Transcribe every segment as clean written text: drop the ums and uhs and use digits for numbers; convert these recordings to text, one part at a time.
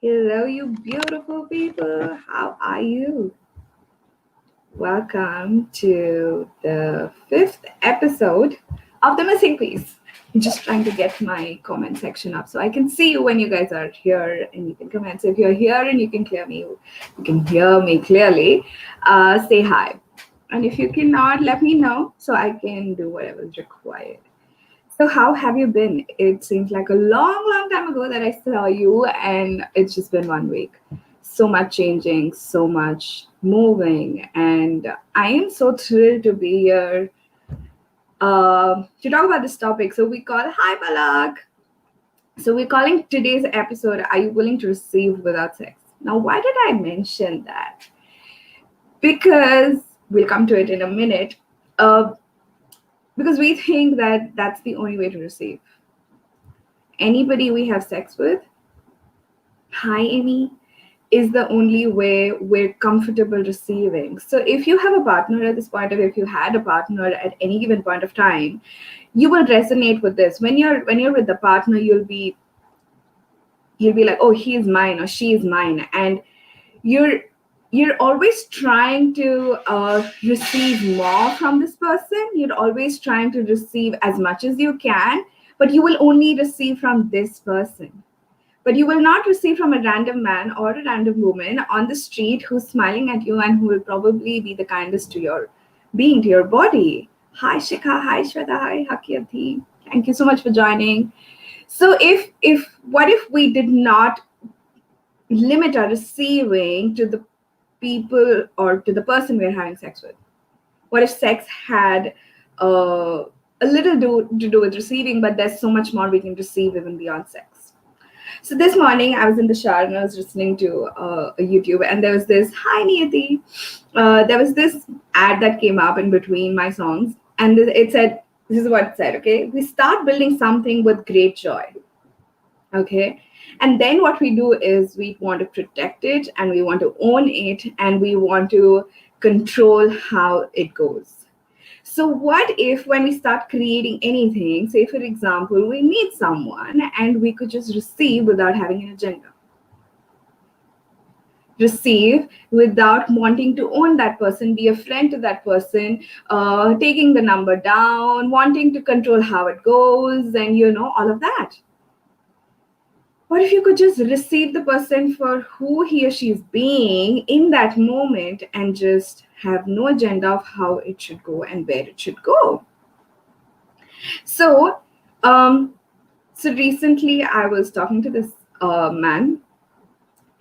Hello, you beautiful people. How are you? Welcome to the fifth episode of The Missing Piece. I'm just trying to get my comment section up so I can see you when you guys are here and you can comment. So if you're here and you can hear me clearly, say hi. And if you cannot, let me know so I can do whatever is required. So how have you been? It seems like a long, long time ago that I saw you, and it's just been 1 week. So much changing, so much moving, and I am so thrilled to be here to talk about this topic. So we call Hi Palak. So we're calling today's episode "Are You Willing to Receive Without Sex?" Now, why did I mention that? Because we'll come to it in a minute. Uh, because we think that that's the only way to receive. Anybody we have sex with, hi Amy, is the only way we're comfortable receiving. So if you have a partner at this point, or if you had a partner at any given point of time, you will resonate with this. When you're with the partner, you'll be like, oh, he is mine or she is mine, and you're you're always trying to receive more from this person. You're always trying to receive as much as you can, but you will only receive from this person. But you will not receive from a random man or a random woman on the street who's smiling at you and who will probably be the kindest to your being, to your body. Hi Shikha, hi Shweta, hi Hakiyati. Thank you so much for joining. So if what if we did not limit our receiving to the people or to the person we're having sex with? What if sex had a little to do with receiving, but there's so much more we can receive even beyond sex? So this morning I was in the shower and I was listening to a YouTube, and there was this hi Niyati. There was this ad that came up in between my songs, and it said, "This is what it said. Okay, we start building something with great joy. Okay, and then what we do is we want to protect it and we want to own it and we want to control how it goes." So what if when we start creating anything, say for example, we meet someone and we could just receive without having an agenda? Receive without wanting to own that person, be a friend to that person, taking the number down, wanting to control how it goes, and all of that. What if you could just receive the person for who he or she is being in that moment and just have no agenda of how it should go and where it should go? So, so recently I was talking to this man,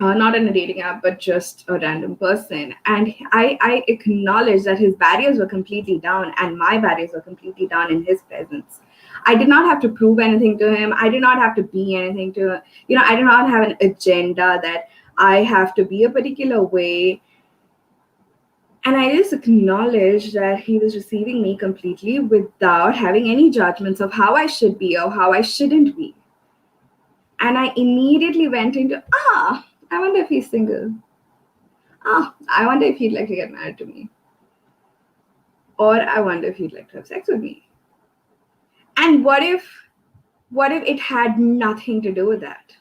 not in a dating app, but just a random person. And I acknowledged that his barriers were completely down and my barriers were completely down in his presence. I did not have to prove anything to him. I did not have to be anything to him. I did not have an agenda that I have to be a particular way. And I just acknowledged that he was receiving me completely without having any judgments of how I should be or how I shouldn't be. And I immediately went into, I wonder if he's single. I wonder if he'd like to get married to me. Or I wonder if he'd like to have sex with me. And what if it had nothing to do with that?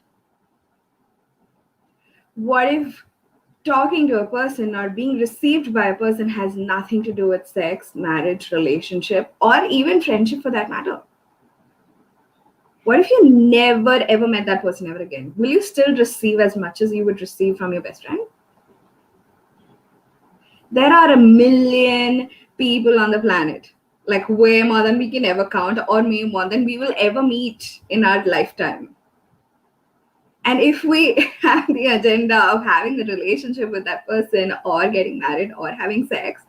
What if talking to a person or being received by a person has nothing to do with sex, marriage, relationship, or even friendship for that matter? What if you never ever met that person ever again? Will you still receive as much as you would receive from your best friend? There are a million people on the planet, like way more than we can ever count, or maybe more than we will ever meet in our lifetime. And if we have the agenda of having a relationship with that person or getting married or having sex,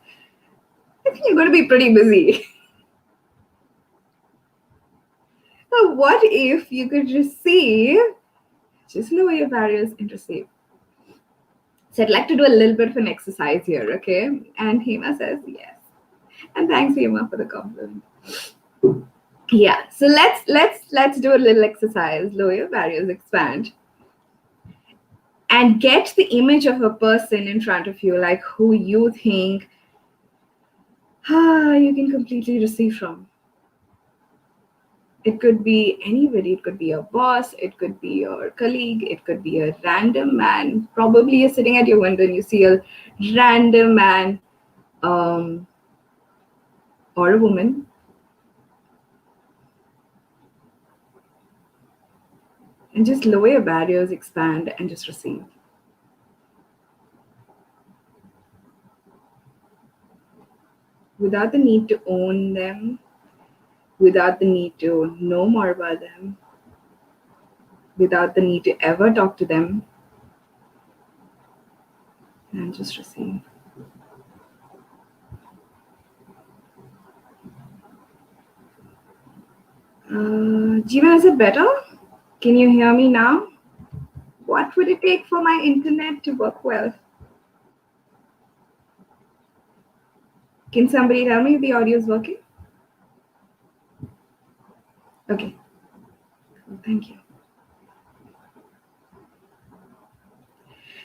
I think you're going to be pretty busy. So what if you could receive, just lower your barriers and receive? So I'd like to do a little bit of an exercise here, okay? And Hema says yes. And thanks, Hema, for the compliment. Yeah, so let's do a little exercise. Lower your barriers, expand. And get the image of a person in front of you, like who you think you can completely receive from. It could be anybody. It could be your boss. It could be your colleague. It could be a random man. Probably you're sitting at your window and you see a random man, um, or a woman, and just lower your barriers, expand, and just receive. Without the need to own them, without the need to know more about them, without the need to ever talk to them, and just receive. Jeevan, is it better? Can you hear me now? What would it take for my internet to work well? Can somebody tell me if the audio is working? Okay, thank you.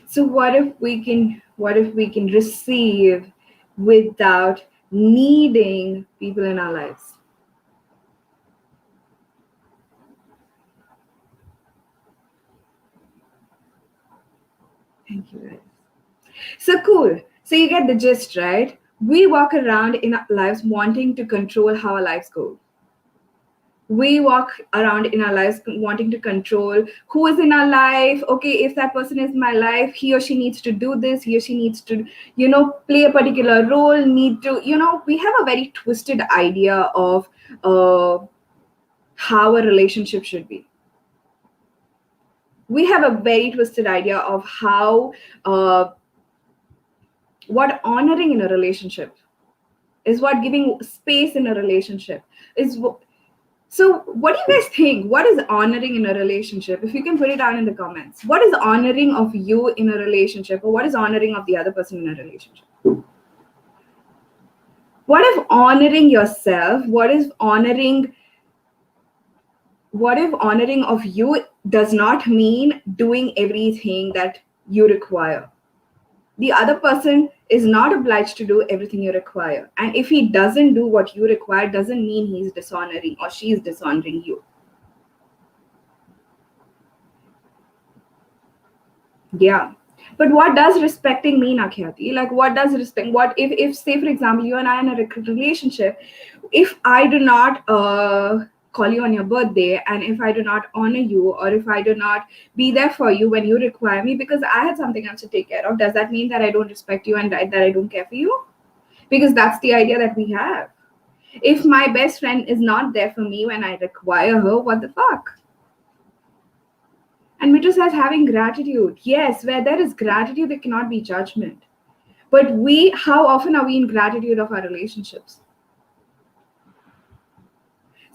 So what if we can receive without needing people in our lives? Thank you guys. So cool. So you get the gist, right? We walk around in our lives wanting to control how our lives go. We walk around in our lives wanting to control who is in our life. Okay, if that person is in my life, he or she needs to do this, he or she needs to, play a particular role, need to, we have a very twisted idea of how a relationship should be. We have a very twisted idea of how what honoring in a relationship is, what giving space in a relationship is. So what do you guys think? What is honoring in a relationship? If you can put it down in the comments. What is honoring of you in a relationship, or what is honoring of the other person in a relationship? What if honoring yourself, what if honoring of you does not mean doing everything that you require? The other person is not obliged to do everything you require. And if he doesn't do what you require, doesn't mean he's dishonoring or she is dishonoring you. Yeah. But what does respecting mean, Akhyati? Like, what does respect? What if say, for example, you and I are in a relationship, if I do not call you on your birthday, and if I do not honor you, or if I do not be there for you when you require me because I had something else to take care of, does that mean that I don't respect you and that I don't care for you? Because that's the idea that we have. If my best friend is not there for me when I require her, what the fuck? And Mitra says having gratitude. Yes, where there is gratitude, there cannot be judgment. But how often are we in gratitude of our relationships?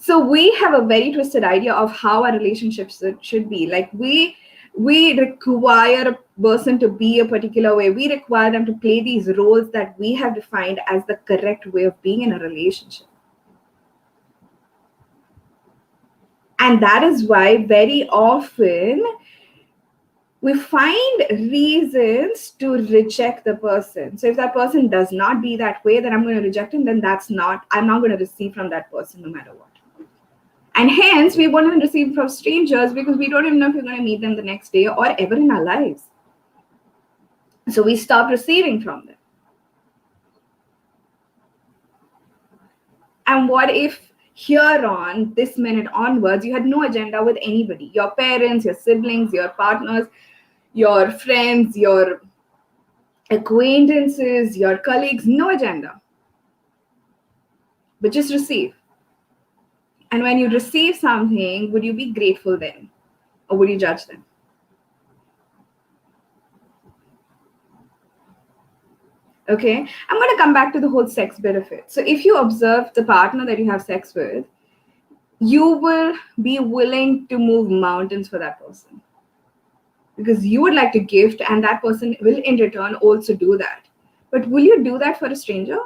So we have a very twisted idea of how our relationships should be. Like we require a person to be a particular way. We require them to play these roles that we have defined as the correct way of being in a relationship. And that is why very often we find reasons to reject the person. So if that person does not be that way, then I'm going to reject him. Then I'm not going to receive from that person no matter what. And hence, we won't even receive from strangers because we don't even know if we're going to meet them the next day or ever in our lives. So we stop receiving from them. And what if here on this minute onwards, you had no agenda with anybody? Your parents, your siblings, your partners, your friends, your acquaintances, your colleagues, no agenda. But just receive. And when you receive something, would you be grateful then? Or would you judge them? Okay, I'm going to come back to the whole sex bit of it. So if you observe the partner that you have sex with, you will be willing to move mountains for that person because you would like to gift, and that person will in return also do that. But will you do that for a stranger?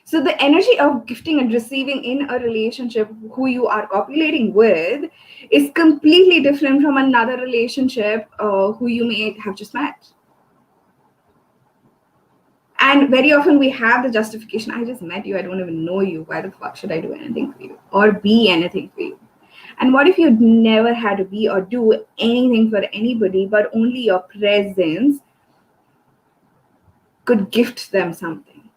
So the energy of gifting and receiving in a relationship, who you are copulating with, is completely different from another relationship who you may have just met. And very often we have the justification, I just met you, I don't even know you, why the fuck should I do anything for you or be anything for you? And what if you never had to be or do anything for anybody, but only your presence could gift them something?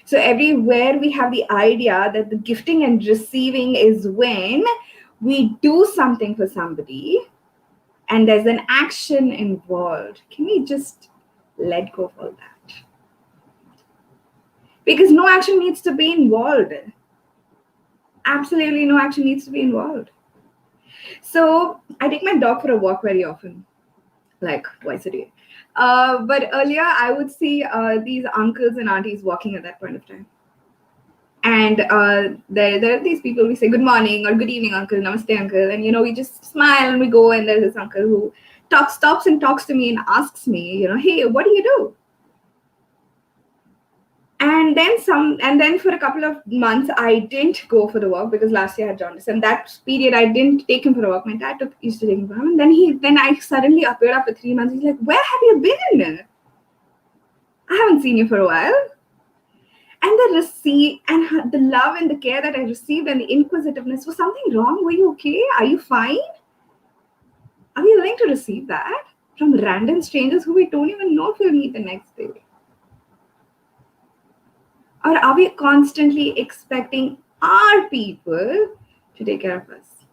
So everywhere we have the idea that the gifting and receiving is when we do something for somebody and there's an action involved. Can we just let go of all that? Because no action needs to be involved. Absolutely no action needs to be involved. So I take my dog for a walk very often, like twice a day. But earlier I would see these uncles and aunties walking at that point of time. And there are these people, we say good morning or good evening uncle, namaste uncle, and we just smile and we go, and there's this uncle who stops and talks to me and asks me, hey, what do you do? And then for a couple of months I didn't go for the walk because last year I had jaundice, and that period I didn't take him for a walk. My dad used to take him for him, and then I suddenly appeared after 3 months. He's like, where have you been? I haven't seen you for a while. And the love and the care that I received and the inquisitiveness, was something wrong? Were you okay? Are you fine? Are we willing to receive that from random strangers who we don't even know if we'll meet the next day? Or are we constantly expecting our people to take care of us?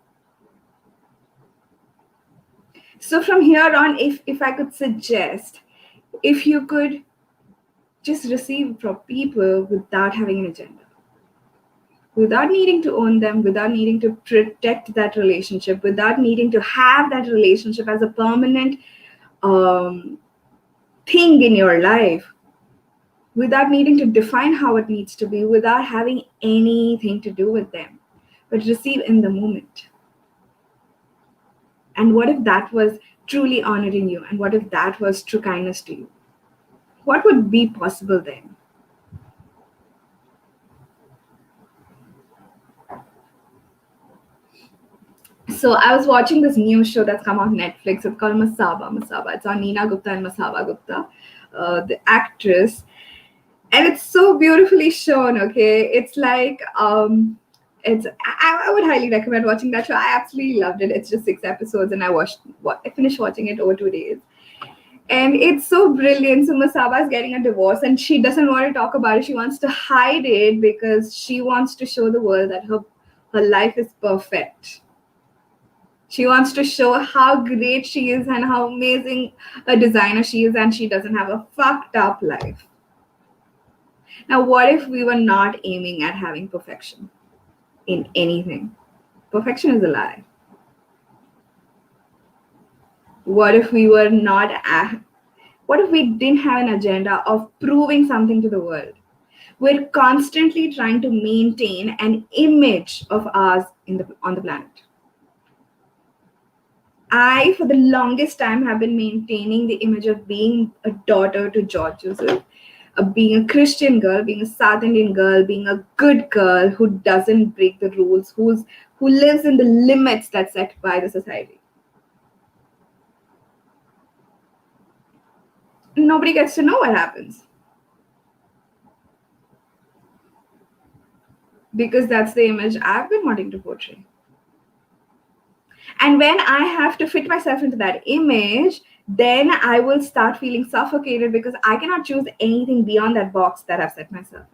So from here on, if I could suggest, if you could just receive from people without having an agenda, without needing to own them, without needing to protect that relationship, without needing to have that relationship as a permanent thing in your life, without needing to define how it needs to be, without having anything to do with them, but receive in the moment. And what if that was truly honoring you? And what if that was true kindness to you? What would be possible then? So I was watching this new show that's come on Netflix. It's called Masaba. It's on Neena Gupta and Masaba Gupta, the actress. And it's so beautifully shown, okay? It's like, I would highly recommend watching that show. I absolutely loved it. It's just 6 episodes, and I finished watching it over 2 days. And it's so brilliant. So Masaba is getting a divorce, and she doesn't want to talk about it. She wants to hide it because she wants to show the world that her life is perfect. She wants to show how great she is and how amazing a designer she is, and she doesn't have a fucked up life. Now, what if we were not aiming at having perfection in anything? Perfection is a lie. What if we were not what if we didn't have an agenda of proving something to the world? We're constantly trying to maintain an image of ours on the planet. I, for the longest time, have been maintaining the image of being a daughter to George Joseph, being a Christian girl, being a South Indian girl, being a good girl who doesn't break the rules, who lives in the limits that's set by the society. Nobody gets to know what happens, because that's the image I've been wanting to portray. And when I have to fit myself into that image, then I will start feeling suffocated because I cannot choose anything beyond that box that I've set myself.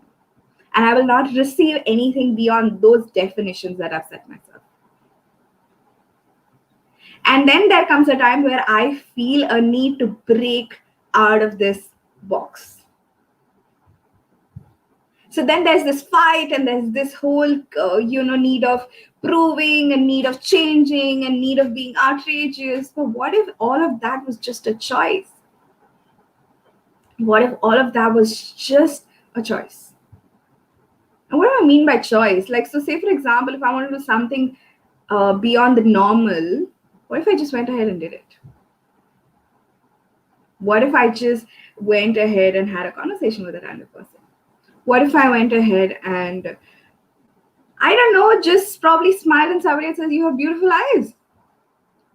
And I will not receive anything beyond those definitions that I've set myself. And then there comes a time where I feel a need to break out of this box. So then there's this fight, and there's this whole, need of proving, and need of changing, and need of being outrageous. But what if all of that was just a choice? What if all of that was just a choice? And what do I mean by choice? Like, so say, for example, if I want to do something beyond the normal, what if I just went ahead and did it? What if I just went ahead and had a conversation with a random person? What if I went ahead and, I don't know, just probably smiled and somebody says, you have beautiful eyes?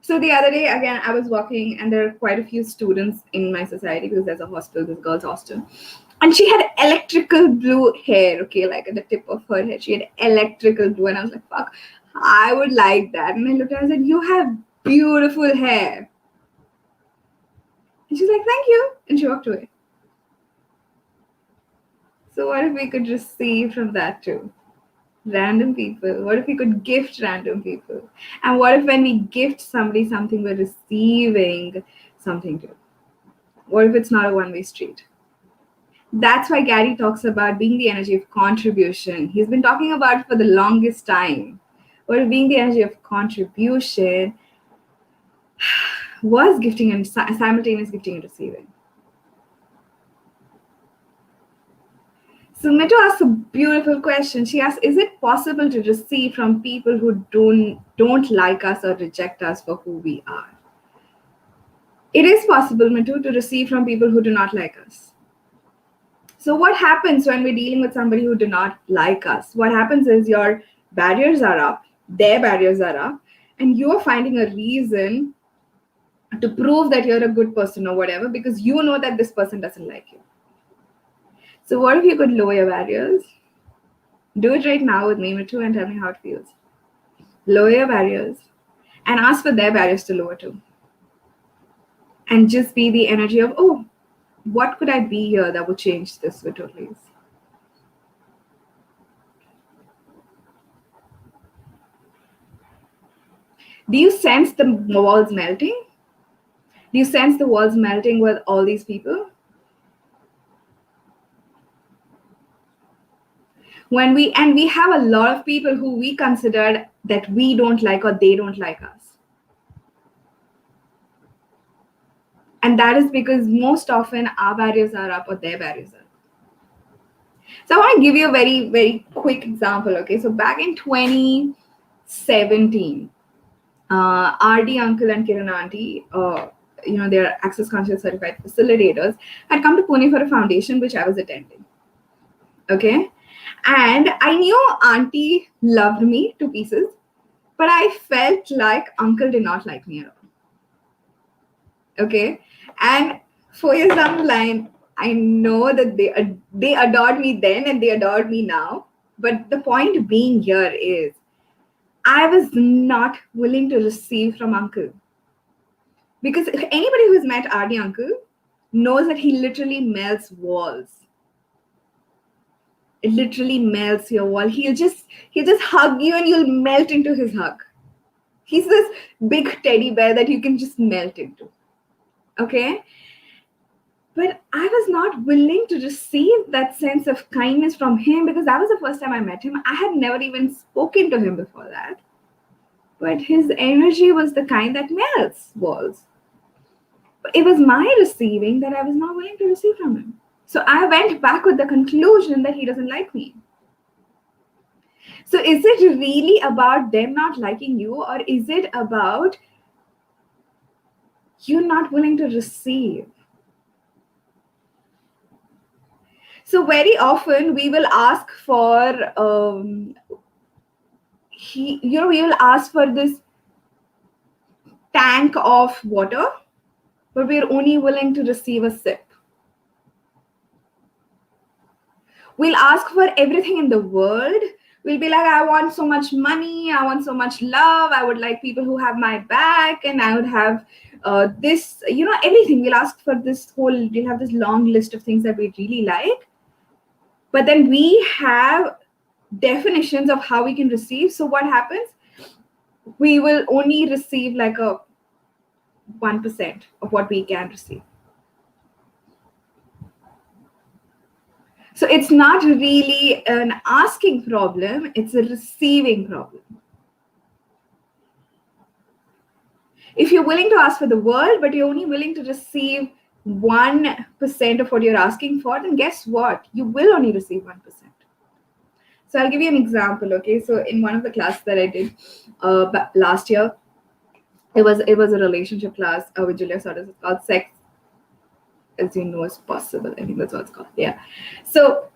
So the other day, again, I was walking, and there are quite a few students in my society because there's a hostel, this girl's hostel. And she had electrical blue hair, okay, like at the tip of her head. She had electrical blue. And I was like, fuck, I would like that. And I looked at her and said, you have beautiful hair. And she's like, thank you. And she walked away. So what if we could receive from that too? Random people. What if we could gift random people? And what if when we gift somebody something, we're receiving something too? What if it's not a one-way street? That's why Gary talks about being the energy of contribution. He's been talking about it for the longest time. What if being the energy of contribution was gifting and simultaneous gifting and receiving? So Metu asks a beautiful question. She asks, is it possible to receive from people who don't like us or reject us for who we are? It is possible, Metu, to receive from people who do not like us. So what happens when we're dealing with somebody who do not like us? What happens is your barriers are up, their barriers are up, and you're finding a reason to prove that you're a good person or whatever, because you know that this person doesn't like you. So what if you could lower your barriers? Do it right now with me, Mitu, and tell me how it feels. Lower your barriers and ask for their barriers to lower too. And just be the energy of, oh, what could I be here that would change this with please? Do you sense the walls melting? Do you sense the walls melting with all these people? We have a lot of people who we consider that we don't like or they don't like us. And that is because most often our barriers are up or their barriers are up. So I want to give you a very, very quick example. Okay, so back in 2017, RD uncle and Kiran auntie, they're Access Conscious certified facilitators, had come to Pune for a foundation which I was attending. Okay, and I knew auntie loved me to pieces, but I felt like uncle did not like me at all. Okay, and 4 years down the line, I know that they adored me then and they adored me now. But the point being here is, I was not willing to receive from uncle. Because anybody who's met RD uncle knows that he literally melts walls. It literally melts your wall. He'll just hug you and you'll melt into his hug. He's this big teddy bear that you can just melt into. Okay? But I was not willing to receive that sense of kindness from him because that was the first time I met him. I had never even spoken to him before that. But his energy was the kind that melts walls. But it was my receiving that I was not willing to receive from him. So I went back with the conclusion that he doesn't like me. So is it really about them not liking you, or is it about you not willing to receive? So very often we will ask for, we will ask for this tank of water, but we're only willing to receive a sip. We'll ask for everything in the world. We'll be like, I want so much money. I want so much love. I would like people who have my back, and I would have this, everything. We'll ask for we'll have this long list of things that we really like. But then we have definitions of how we can receive. So what happens? We will only receive like a 1% of what we can receive. So it's not really an asking problem, it's a receiving problem. If you're willing to ask for the world, but you're only willing to receive 1% of what you're asking for, then guess what? You will only receive 1%. So I'll give you an example, okay? So in one of the classes that I did last year, it was a relationship class with Julia Sotos. It's called Sex as You Know Is Possible. I think that's what it's called. Yeah. So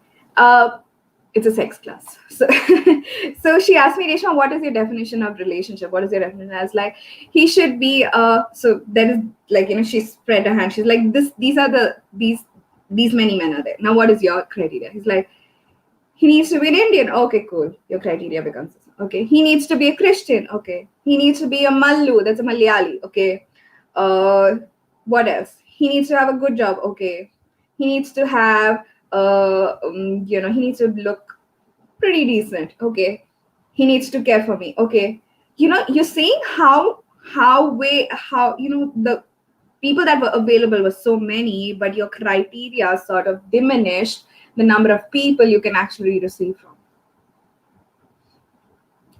it's a sex class. So so she asked me, Reshma, what is your definition of relationship? What is your definition? I was like, he should be so there is like, she spread her hand. She's like, these are these many men are there. Now what is your criteria? He's like, he needs to be an Indian. Okay, cool. Your criteria becomes this. Okay. He needs to be a Christian. Okay. He needs to be a Mallu. That's a Malayali. Okay. Uh, what else? He needs to have a good job. Okay. He needs to have, he needs to look pretty decent. Okay. He needs to care for me. Okay. You're seeing how the people that were available were so many, but your criteria sort of diminished the number of people you can actually receive from.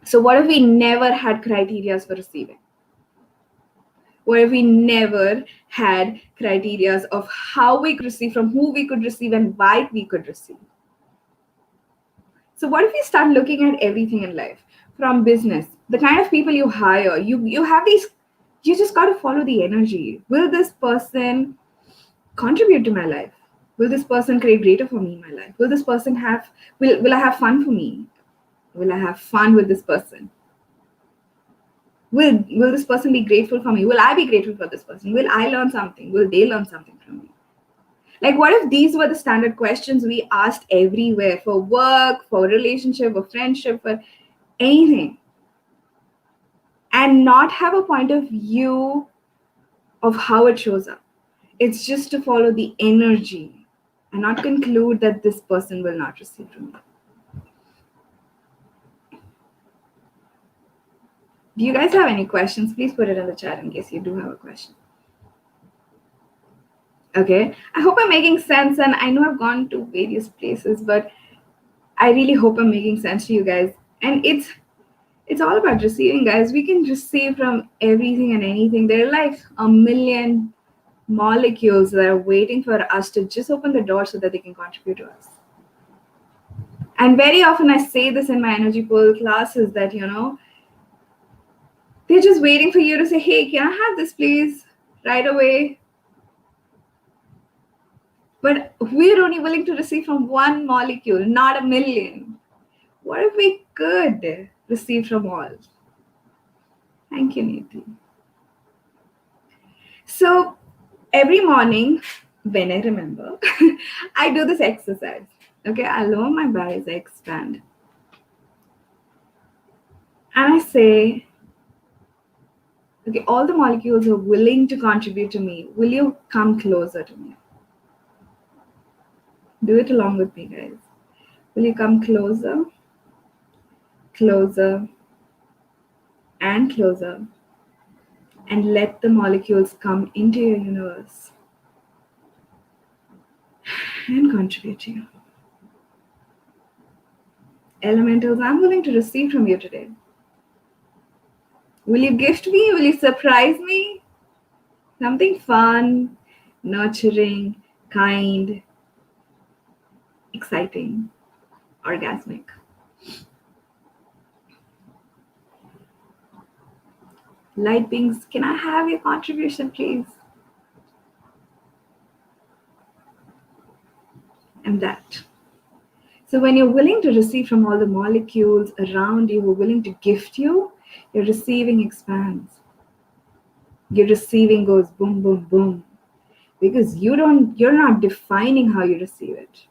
So what if we never had criteria for receiving? What if we never had criteria of how we could receive, from who we could receive, and why we could receive? So what if we start looking at everything in life, from business, the kind of people you hire, you have these, you just got to follow the energy. Will this person contribute to my life? Will this person create greater for me in my life? Will this person will I have fun for me? Will I have fun with this person? Will this person be grateful for me? Will I be grateful for this person? Will I learn something? Will they learn something from me? Like, what if these were the standard questions we asked everywhere, for work, for relationship, for friendship, for anything, and not have a point of view of how it shows up? It's just to follow the energy and not conclude that this person will not receive from me. Do you guys have any questions? Please put it in the chat in case you do have a question. Okay, I hope I'm making sense, and I know I've gone to various places, but I really hope I'm making sense to you guys. And it's all about receiving, guys. We can receive from everything and anything. There are like a million molecules that are waiting for us to just open the door so that they can contribute to us. And very often I say this in my energy pool classes that, they're just waiting for you to say, hey, can I have this, please? Right away. But we're only willing to receive from one molecule, not a million. What if we could receive from all? Thank you, Niti. So every morning, when I remember, I do this exercise. Okay, I lower my belly as I expand. And I say, okay, all the molecules are willing to contribute to me. Will you come closer to me? Do it along with me, guys. Will you come closer, closer, and closer, and let the molecules come into your universe and contribute to you? Elementals, I'm willing to receive from you today. Will you gift me? Will you surprise me? Something fun, nurturing, kind, exciting, orgasmic. Light beings, can I have your contribution, please? And that. So when you're willing to receive from all the molecules around you who are willing to gift you, your receiving expands. Your receiving goes boom, boom, boom. Because you're not defining how you receive it.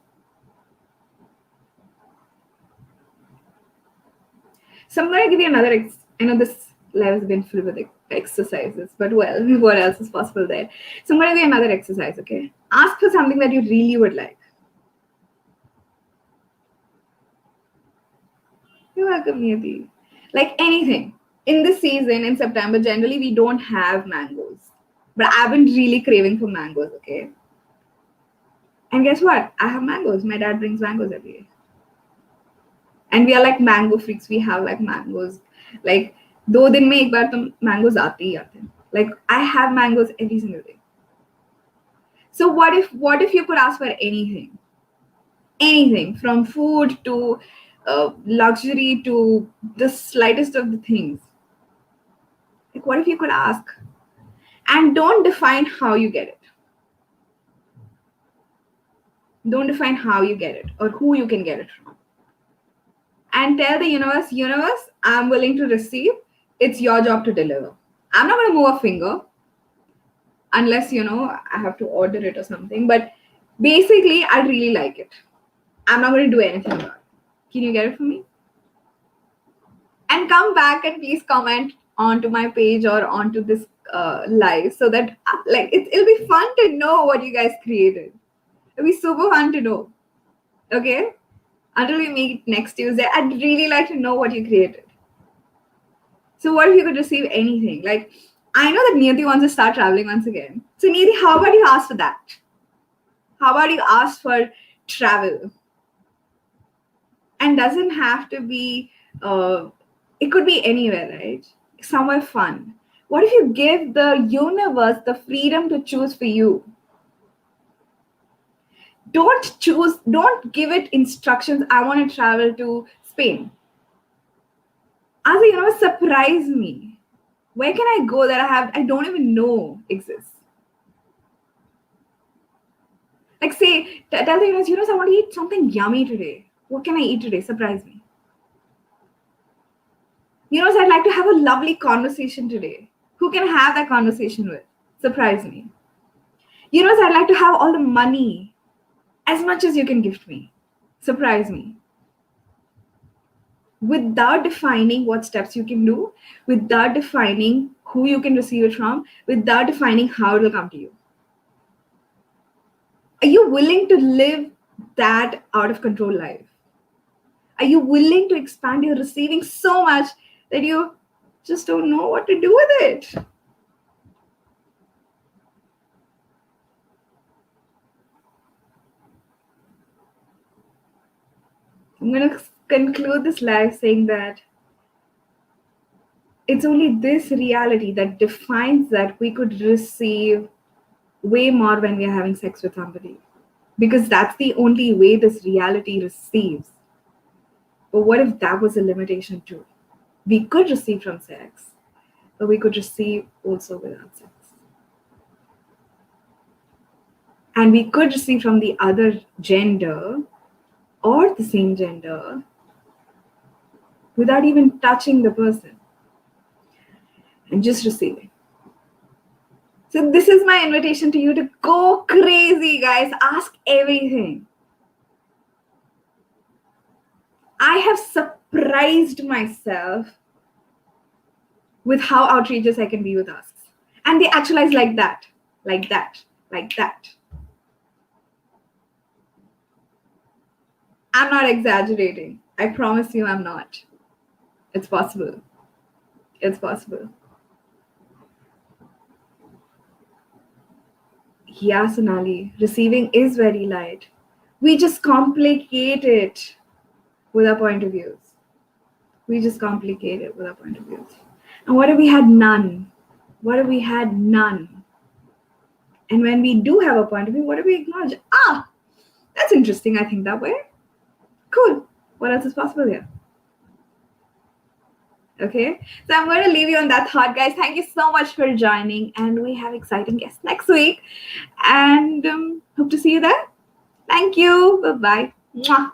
So I'm going to give you another, I know this life has been filled with exercises, but well, what else is possible there? So I'm going to give you another exercise, okay? Ask for something that you really would like. You're welcome, Niyati. Like anything. In this season, in September, generally we don't have mangoes. But I've been really craving for mangoes, okay? And guess what? I have mangoes. My dad brings mangoes every day. And we are like mango freaks. We have like mangoes. Like, 2 दिन में एक बार तो mangoes आते ही आते हैं. Like, I have mangoes every single day. So what if you could ask for anything? Anything, from food to luxury to the slightest of the things. Like, what if you could ask? And don't define how you get it. Don't define how you get it or who you can get it from. and tell the universe, I'm willing to receive. It's your job to deliver. I'm not going to move a finger unless, I have to order it or something. But basically, I really like it. I'm not going to do anything about it. Can you get it for me? And come back and please comment onto my page or onto this live, so that it'll be fun to know what you guys created. It'll be super fun to know. Okay? Until we meet next Tuesday, I'd really like to know what you created. So what if you could receive anything? Like, I know that Niyati wants to start traveling once again. So Niyati, how about you ask for that? How about you ask for travel? And doesn't have to be, it could be anywhere, right? Somewhere fun. What if you give the universe the freedom to choose for you? Don't give it instructions. I want to travel to Spain. Ask the universe, surprise me. Where can I go that I don't even know exists? Like, say, tell the universe, I want to eat something yummy today. What can I eat today? Surprise me. I'd like to have a lovely conversation today. Who can I have that conversation with? Surprise me. I'd like to have all the money, as much as you can gift me. Surprise me. Without defining what steps you can do, without defining who you can receive it from, without defining how it will come to you. Are you willing to live that out of control life? Are you willing to expand your receiving so much that you just don't know what to do with it? I'm going to conclude this live saying that it's only this reality that defines that we could receive way more when we are having sex with somebody. Because that's the only way this reality receives. But what if that was a limitation too? We could receive from sex, but we could receive also without sex. And we could receive from the other gender or the same gender without even touching the person and just receiving. So this is my invitation to you to go crazy, guys. Ask everything. I have surprised myself with how outrageous I can be with asks. And they actualize like that, like that, like that. I'm not exaggerating. I promise you I'm not. It's possible. It's possible. Yeah, Sonali, receiving is very light. We just complicate it with our point of views. We just complicate it with our point of views. And what if we had none? What if we had none? And when we do have a point of view, what if we acknowledge? That's interesting. I think that way. Cool. What else is possible here? Okay. So I'm going to leave you on that thought, guys. Thank you so much for joining. And we have exciting guests next week. And hope to see you there. Thank you. Bye-bye. Mwah.